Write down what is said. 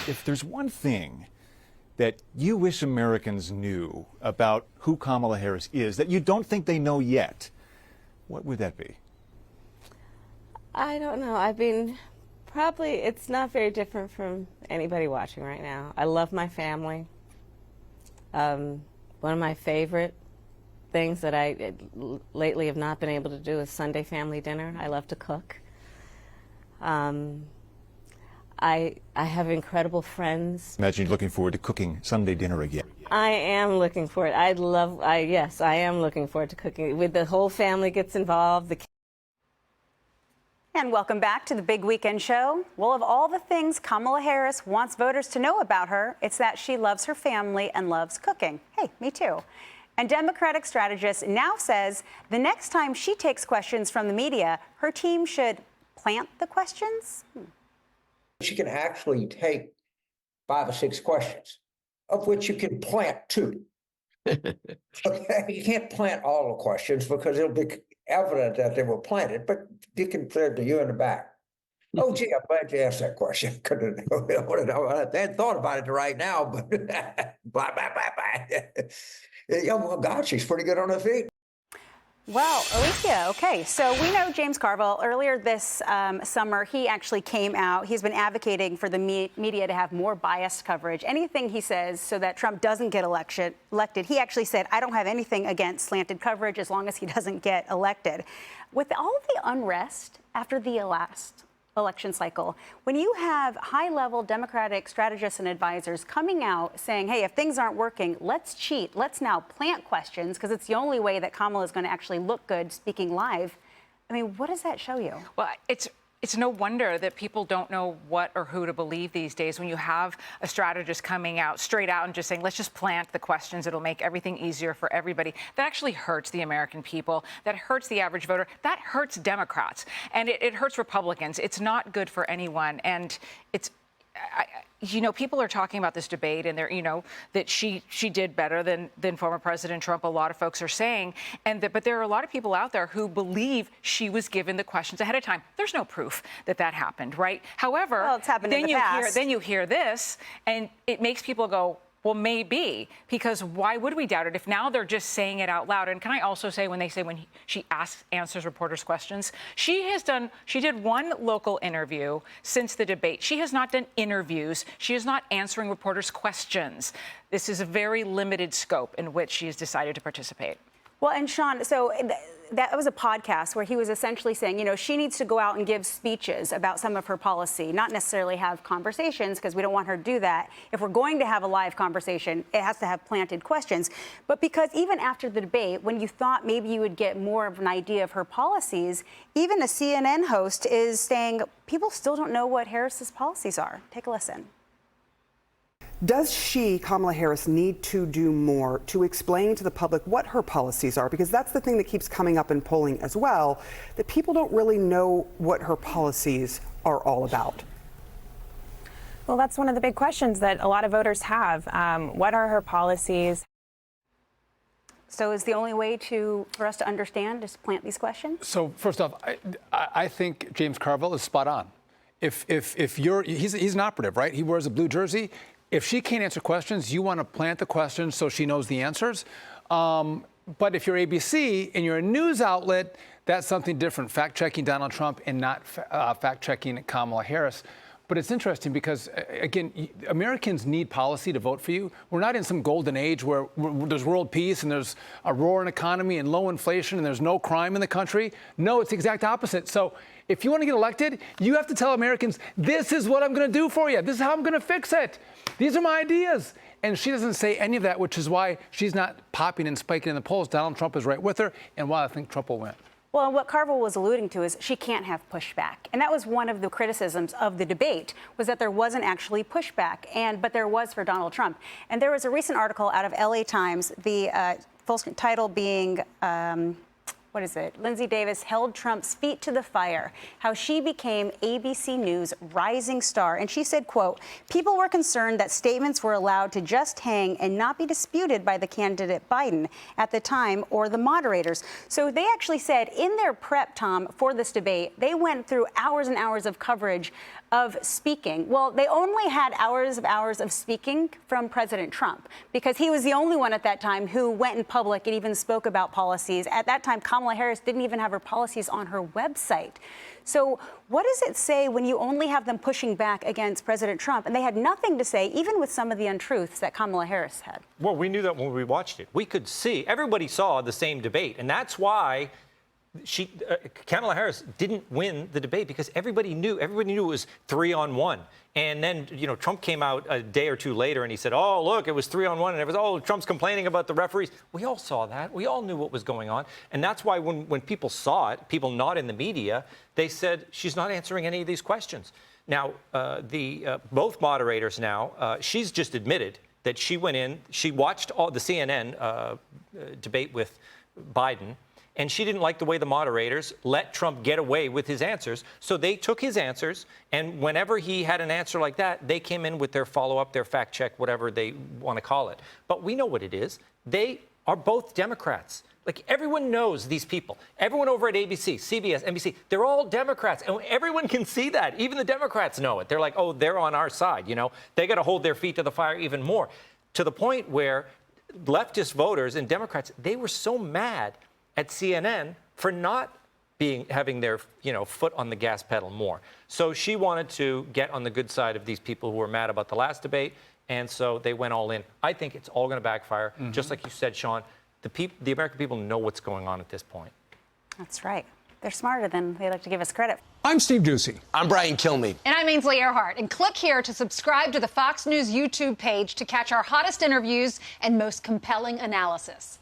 If there's one thing that you wish Americans knew about who Kamala Harris is that you don't think they know yet, what would that be? I don't know. I mean, probably it's not very different from anybody watching right now. I love my family. One of my favorite things that I lately have not been able to do is Sunday family dinner. I love to cook. I have incredible friends. Imagine you're looking forward to cooking Sunday dinner again. I am looking for it. Yes, I am looking forward to cooking. With the whole family gets involved. And welcome back to the Big Weekend Show. Well, of all the things Kamala Harris wants voters to know about her, it's that she loves her family and loves cooking. Hey, me too. And Democratic strategist now says the next time she takes questions from the media, her team should plant the questions. She can actually take 5 or 6 questions, of which you can plant 2. Okay, you can't plant all the questions because it'll be evident that they were planted, but you can say to you in the back, oh, gee, I'm glad you asked that question. I hadn't thought about it right now, but blah, blah, blah, blah. Yeah, well, God, she's pretty good on her feet. Well, Alicia, okay, so we know James Carville. Earlier this summer, he actually came out. He's been advocating for the media to have more biased coverage. Anything he says so that Trump doesn't get elected. He actually said, I don't have anything against slanted coverage as long as he doesn't get elected. With all of the unrest after the last election cycle, when you have high-level Democratic strategists and advisors coming out saying, hey, if things aren't working, let's cheat. Let's now plant questions because it's the only way that Kamala is going to actually look good speaking live. I mean, what does that show you? Well, it's no wonder that people don't know what or who to believe these days when you have a strategist coming out straight out and just saying, let's just plant the questions. It'll make everything easier for everybody. That actually hurts the American people. That hurts the average voter. That hurts Democrats. And it hurts Republicans. It's not good for anyone. And it's, people are talking about this debate and they're, that she did better than former President Trump. A lot of folks are saying, but there are a lot of people out there who believe she was given the questions ahead of time. There's no proof that happened, right? However, well, it's happened in the past. Then you hear this, and it makes people go, well, maybe, because why would we doubt it if now they're just saying it out loud? And can I also say when she answers reporters' questions, she did one local interview since the debate. She has not done interviews. She is not answering reporters' questions. This is a very limited scope in which she has decided to participate. Well, and Sean, so that was a podcast where he was essentially saying, she needs to go out and give speeches about some of her policy, not necessarily have conversations, because we don't want her to do that. If we're going to have a live conversation, it has to have planted questions. But because even after the debate, when you thought maybe you would get more of an idea of her policies, even a CNN host is saying people still don't know what Harris's policies are. Take a listen. Does she, Kamala Harris, need to do more to explain to the public what her policies are? Because that's the thing that keeps coming up in polling as well, that people don't really know what her policies are all about. Well, that's one of the big questions that a lot of voters have. What are her policies? So is the only way for us to understand is plant these questions? So first off, I think James Carville is spot on. He's an operative, right? He wears a blue jersey. If she can't answer questions, you want to plant the questions so she knows the answers. But if you're ABC and you're a news outlet, that's something different, fact-checking Donald Trump and not fact-checking Kamala Harris. But it's interesting because, again, Americans need policy to vote for you. We're not in some golden age where there's world peace and there's a roaring economy and low inflation and there's no crime in the country. No, it's the exact opposite. So if you want to get elected, you have to tell Americans, this is what I'm going to do for you. This is how I'm going to fix it. These are my ideas. And she doesn't say any of that, which is why she's not popping and spiking in the polls. Donald Trump is right with her, and why I think Trump will win. Well, what Carville was alluding to is she can't have pushback. And that was one of the criticisms of the debate, was that there wasn't actually pushback, but there was for Donald Trump. And there was a recent article out of LA Times, the full title being, Lindsay Davis held Trump's feet to the fire, how she became ABC News' rising star. And she said, quote, people were concerned that statements were allowed to just hang and not be disputed by the candidate Biden at the time or the moderators. So they actually said in their prep, Tom, for this debate, they went through hours and hours of coverage of speaking. Well, they only had hours of speaking from President Trump because he was the only one at that time who went in public and even spoke about policies. At that time, Kamala Harris didn't even have her policies on her website. So what does it say when you only have them pushing back against President Trump and they had nothing to say, even with some of the untruths that Kamala Harris had? Well, we knew that when we watched it. We could see, everybody saw the same debate. And that's why Kamala Harris didn't win the debate, because everybody knew it was 3-on-1. And then, Trump came out a day or two later and he said, oh, look, it was 3-on-1. And it was, oh, Trump's complaining about the referees. We all saw that. We all knew what was going on. And that's why when people saw it, people not in the media, they said, she's not answering any of these questions. Now, both moderators now, she's just admitted that she went in, she watched all the CNN debate with Biden, and she didn't like the way the moderators let Trump get away with his answers. So they took his answers, and whenever he had an answer like that, they came in with their follow-up, their fact check, whatever they want to call it. But we know what it is. They are both Democrats. Like, everyone knows these people. Everyone over at ABC, CBS, NBC, they're all Democrats. And everyone can see that. Even the Democrats know it. They're like, oh, they're on our side. They got to hold their feet to the fire even more. To the point where leftist voters and Democrats, they were so mad at CNN for not having their foot on the gas pedal more. So she wanted to get on the good side of these people who were mad about the last debate, and so they went all in. I think it's all going to backfire. Just like you said, Sean, the American people know what's going on at this point. That's right. They're smarter than they like to give us credit. I'm Steve Ducey. I'm Brian Kilmeade. And I'm Ainsley Earhart. And click here to subscribe to the Fox News YouTube page to catch our hottest interviews and most compelling analysis.